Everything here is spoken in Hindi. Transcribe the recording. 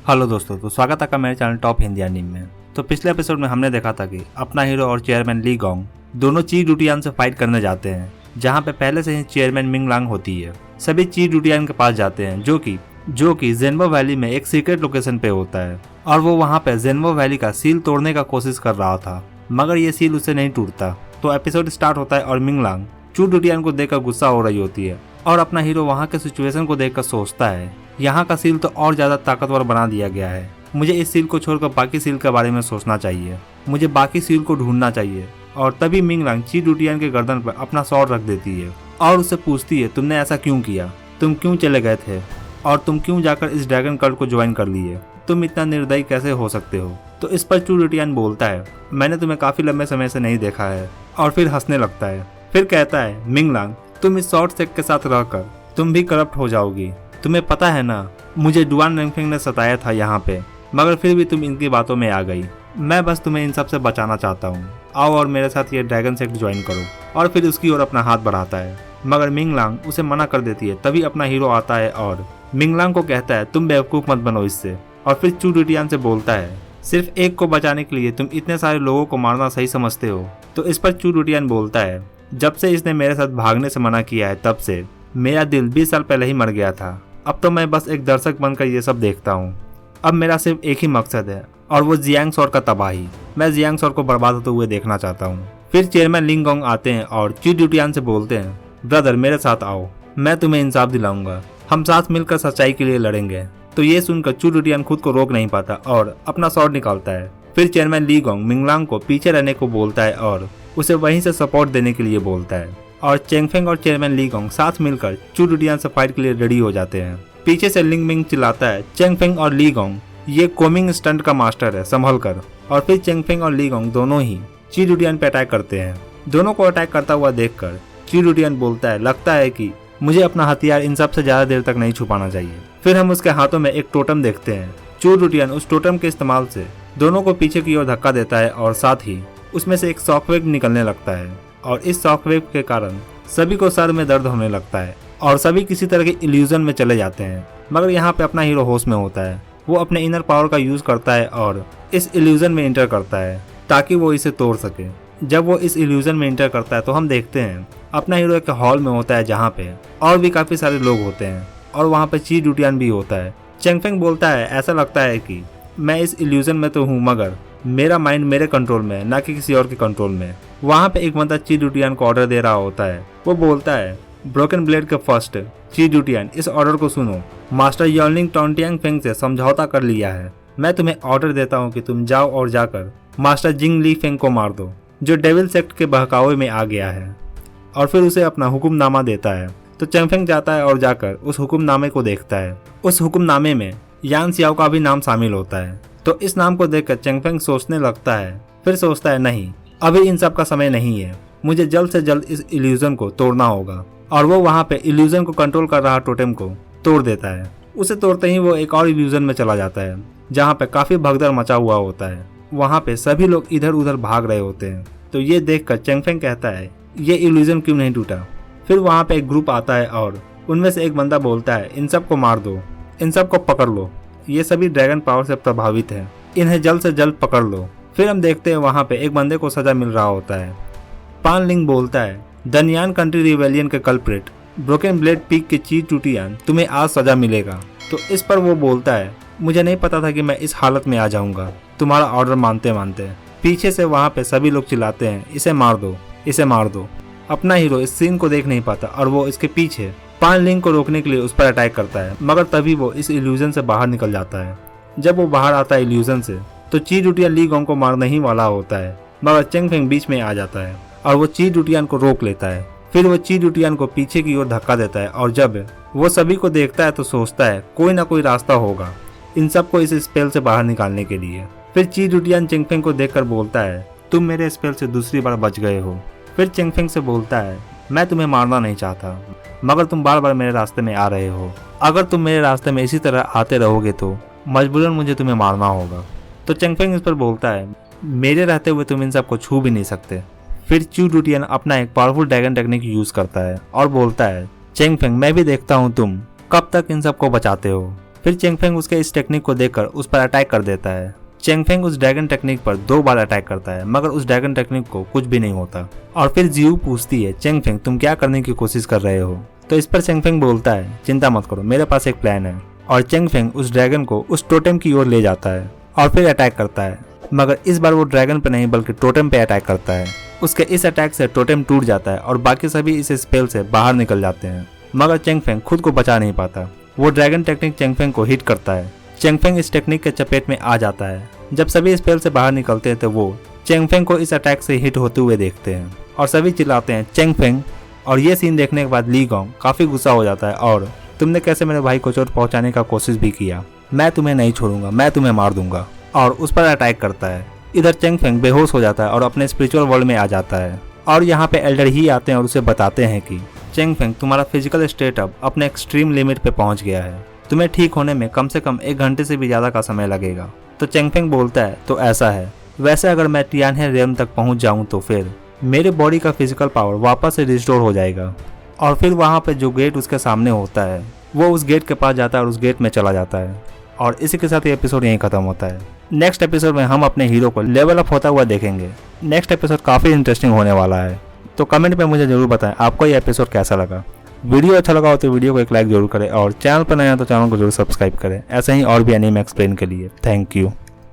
हेलो दोस्तों, तो स्वागत है आपका मेरे चैनल टॉप हिंदी एनिमे में। तो पिछले एपिसोड में हमने देखा था कि अपना हीरो और चेयरमैन ली गोंग दोनों ची डुटियान से फाइट करने जाते हैं, जहां पे पहले से ही चेयरमैन मिंग लांग होती है। सभी ची डुटियान के पास जाते हैं जो कि जेनबो वैली में एक सीक्रेट लोकेशन पे होता है, और वो वहाँ पे जेनबो वैली का सील तोड़ने का कोशिश कर रहा था, मगर ये सील उससे नहीं टूटता। तो एपिसोड स्टार्ट होता है और मिंग लांग चू डुटियान को देखकर गुस्सा हो रही होती है, और अपना हीरो वहाँ के सिचुएशन को देखकर सोचता है यहाँ का सील तो और ज्यादा ताकतवर बना दिया गया है, मुझे इस सील को छोड़कर बाकी सील के बारे में सोचना चाहिए, मुझे बाकी सील को ढूंढना चाहिए। और तभी मिंग लांग ची डुटियान के गर्दन पर अपना स्वॉर्ड रख देती है और उससे पूछती है, तुमने ऐसा क्यों किया, तुम क्यों चले गए थे और तुम क्यों जाकर इस ड्रैगन कल्ट को ज्वाइन कर लिए, तुम इतना निर्दयी कैसे हो सकते हो। तो इस पर चू डुटियान बोलता है, मैंने तुम्हें काफी लंबे समय से नहीं देखा है, और फिर हंसने लगता है। फिर कहता है, मिंग लांग तुम इस शॉर्ट सेक के साथ रहकर तुम भी करप्ट हो जाओगी, तुम्हें पता है ना मुझे डुआन रेंगफेंग ने सताया था यहाँ पे, मगर फिर भी तुम इनकी बातों में आ गई। मैं बस तुम्हें इन सब से बचाना चाहता हूँ, आओ और मेरे साथ ये ड्रैगन सेक्ट ज्वाइन करो। और फिर उसकी ओर अपना हाथ बढ़ाता है, मगर मिंग लांग उसे मना कर देती है। तभी अपना हीरो आता है और मिंग लांग को कहता है, तुम बेवकूफ मत बनो इससे। और फिर चू डुटियान से बोलता है, सिर्फ एक को बचाने के लिए तुम इतने सारे लोगों को मारना सही समझते हो। तो इस पर चू डुटियान बोलता है, जब से इसने मेरे साथ भागने से मना किया है तब से मेरा दिल 20 साल पहले ही मर गया था, अब तो मैं बस एक दर्शक बनकर ये सब देखता हूँ। अब मेरा सिर्फ एक ही मकसद है, और वो जियांग सौर का तबाही। मैं जियांग सौर को बर्बाद होते हुए देखना चाहता हूँ। फिर चेयरमैन लिंग गोंग आते हैं और ची डुटियान से बोलते हैं, ब्रदर मेरे साथ आओ, मैं तुम्हें इंसाफ दिलाऊंगा, हम साथ मिलकर सच्चाई के लिए लड़ेंगे। तो ये सुनकर चू डुटियान खुद को रोक नहीं पाता और अपना स्वॉर्ड निकालता है। फिर चेयरमैन ली गोंग मिंग लांग को पीछे रहने को बोलता है और उसे वहीं से सपोर्ट देने के लिए बोलता है, और चेंगफेंग और चेयरमैन ली गोंग साथ मिलकर चू डुटियान से फाइट के लिए रेडी हो जाते हैं। पीछे से लिंग मिंग चिल्लाता है, चेंगफेंग और ली गोंग ये कोमिंग स्टंट का मास्टर है, संभल कर। और फिर चेंगफेंग और ली गोंग दोनों ही ची डुटियान पे अटैक करते हैं। दोनों को अटैक करता हुआ देखकर ची डुटियान बोलता है, लगता है कि मुझे अपना हथियार इन सब से ज्यादा देर तक नहीं छुपाना चाहिए। फिर हम उसके हाथों में एक टोटम देखते हैं। चू डुटियान उस टोटम के इस्तेमाल से दोनों को पीछे की ओर धक्का देता है, और साथ ही उसमें से एक शॉकवेव निकलने लगता है, और इस शॉकवेव के कारण सभी को सर में दर्द होने लगता है और सभी किसी तरह के इल्यूजन में चले जाते हैं। मगर यहाँ पे अपना हीरो होश में होता है, वो अपने इनर पावर का यूज करता है और इस इल्यूजन में इंटर करता है ताकि वो इसे तोड़ सके। जब वो इस इल्यूजन में इंटर करता है तो हम देखते हैं अपना हीरो एक हॉल में होता है, जहाँ पे और भी काफी सारे लोग होते हैं, और वहाँ पे ची डुटियान भी होता है। चेंगफेंग बोलता है, ऐसा लगता है कि मैं इस इल्यूजन में तो हूँ, मगर मेरा माइंड मेरे कंट्रोल में है, ना कि किसी और के कंट्रोल में। वहाँ पे एक बंदा ची डुटियान को ऑर्डर दे रहा होता है। वो बोलता है, ब्रोकन ब्लेड के फर्स्ट ची डुटियान इस ऑर्डर को सुनो, मास्टर यॉलिंग टोंटियांग फेंग से समझौता कर लिया है। मैं तुम्हें ऑर्डर देता हूँ कि तुम जाओ और जाकर मास्टर जिंग ली फेंग को मार दो, जो डेविल सेक्ट के बहकावे में आ गया है। और फिर उसे अपना हुक्मनामा देता है। तो चेंगफेंग जाता है और जाकर उस हुक्मनामे को देखता है। उस हुक्मनामे में यान सियाओ का भी नाम शामिल होता है। तो इस नाम को देखकर चेंगफेंग सोचने लगता है, फिर सोचता है, नहीं अभी इन सब का समय नहीं है, मुझे जल्द से जल्द इस इल्यूजन को तोड़ना होगा। और वो वहाँ पे इल्यूजन को कंट्रोल कर रहा टोटेम को तोड़ देता है। उसे तोड़ते ही वो एक और इल्यूजन में चला जाता है, जहाँ पे काफी भगदड़ मचा हुआ होता है। वहाँ पे सभी लोग इधर उधर भाग रहे होते हैं। तो ये देखकर चेंगफेंग कहता है, ये इल्यूजन क्यों नहीं टूटा। फिर वहाँ पे एक ग्रुप आता है और उनमें से एक बंदा बोलता है, इन सब को मार दो, इन सब को पकड़ लो, ये सभी ड्रैगन पावर से प्रभावित हैं, इन्हें जल्द से जल्द पकड़ लो। फिर हम देखते हैं वहाँ पे एक बंदे को सजा मिल रहा होता है। पान लिंग बोलता है, दनियान कंट्री रिवेलियन के कल्प्रिट ब्रोकन ब्लेड पीक के ची डुटियान तुम्हें आज सजा मिलेगा। तो इस पर वो बोलता है, मुझे नहीं पता था कि मैं इस हालत में आ जाऊंगा तुम्हारा ऑर्डर मानते मानते। पीछे से वहाँ पे सभी लोग चिल्लाते हैं, इसे मार दो, इसे मार दो। अपना हीरो इस सीन को देख नहीं पाता और वो इसके पीछे पान लिंग को रोकने के लिए उस पर अटैक करता है, मगर तभी वो इस इल्यूजन से बाहर निकल जाता है। जब वो बाहर आता है इल्यूजन से, तो ची डुटियान ली गोंग को मारने ही वाला होता है, मगर चेंगफेंग बीच में आ जाता है और वो ची डुटियान को रोक लेता है। फिर वो ची डुटियान को पीछे की ओर धक्का देता है, और जब वो सभी को देखता है तो सोचता है कोई ना कोई रास्ता होगा इन सबको इस स्पेल से बाहर निकालने के लिए। फिर ची डुटियान चेंगफेंग को देखकर बोलता है, तुम मेरे स्पेल से दूसरी बार बच गए हो। फिर चेंगफेंग से बोलता है, मैं तुम्हें मारना नहीं चाहता, मगर तुम बार बार मेरे रास्ते में आ रहे हो, अगर तुम मेरे रास्ते में इसी तरह आते रहोगे तो मजबूरन मुझे तुम्हें मारना होगा। तो चेंगफेंग इस पर बोलता है, मेरे रहते हुए तुम इन सबको छू भी नहीं सकते। फिर चू डुटियान अपना एक पावरफुल ड्रैगन टेक्निक यूज करता है और बोलता है, चेंगफेंग मैं भी देखता हूँ तुम कब तक इन सबको बचाते हो। फिर चेंगफेंग उसके इस टेक्निक को देखकर उस पर अटैक कर देता है। चेंगफेंग उस ड्रैगन टेक्निक पर 2 बार अटैक करता है, मगर उस ड्रैगन टेक्निक को कुछ भी नहीं होता। और फिर जियू पूछती है, चेंगफेंग तुम क्या करने की कोशिश कर रहे हो? तो इस पर चेंगफेंग बोलता है, चिंता मत करो, मेरे पास एक प्लान है। और चेंगफेंग उस ड्रैगन को उस टोटेम की ओर ले जाता है और फिर अटैक करता है, मगर इस बार वो ड्रैगन पे नहीं बल्कि टोटेम पे अटैक करता है। उसके इस अटैक से टोटेम टूट जाता है और बाकी सभी इस स्पेल से बाहर निकल जाते हैं, मगर चेंगफेंग खुद को बचा नहीं पाता। वो ड्रैगन टेक्निक चेंगफेंग को हिट करता है। चेंगफेंग इस टेक्निक के चपेट में आ जाता है। जब सभी स्पेल से बाहर निकलते हैं तो वो चेंगफेंग को इस अटैक से हिट होते हुए देखते हैं और सभी चिल्लाते हैं चेंगफेंग। और ये सीन देखने के बाद ली गॉन्ग काफी गुस्सा हो जाता है और तुमने कैसे मेरे भाई को चोट पहुंचाने का कोशिश भी किया, मैं तुम्हें नहीं छोड़ूंगा, मैं तुम्हें मार दूंगा, और उस पर अटैक करता है। इधर चेंगफेंग बेहोश हो जाता है और अपने स्पिरिचुअल वर्ल्ड में आ जाता है। और यहाँ पे एल्डर ही आते हैं और उसे बताते हैं कि चेंगफेंग तुम्हारा फिजिकल स्टेट अब अपने एक्सट्रीम लिमिट पे पहुंच गया है, तुम्हें ठीक होने में कम से कम 1 घंटे से भी ज्यादा का समय लगेगा। तो चेंगफेंग बोलता है, तो ऐसा है, वैसे अगर मैं टियानहे रेल्म तक पहुंच जाऊं तो फिर मेरे बॉडी का फिजिकल पावर वापस से रिस्टोर हो जाएगा। और फिर वहां पे जो गेट उसके सामने होता है वो उस गेट के पास जाता है और उस गेट में चला जाता है। और इसी के साथ ये एपिसोड यहीं खत्म होता है। नेक्स्ट एपिसोड में हम अपने हीरो को लेवल अप होता हुआ देखेंगे। नेक्स्ट एपिसोड काफी इंटरेस्टिंग होने वाला है, तो कमेंट में मुझे जरूर बताएं आपको ये एपिसोड कैसा लगा। वीडियो अच्छा लगा हो तो वीडियो को एक लाइक जरूर करें और चैनल पर नया तो चैनल को जरूर सब्सक्राइब करें, ऐसे ही और भी एनीमे एक्सप्लेन के लिए। Thank you.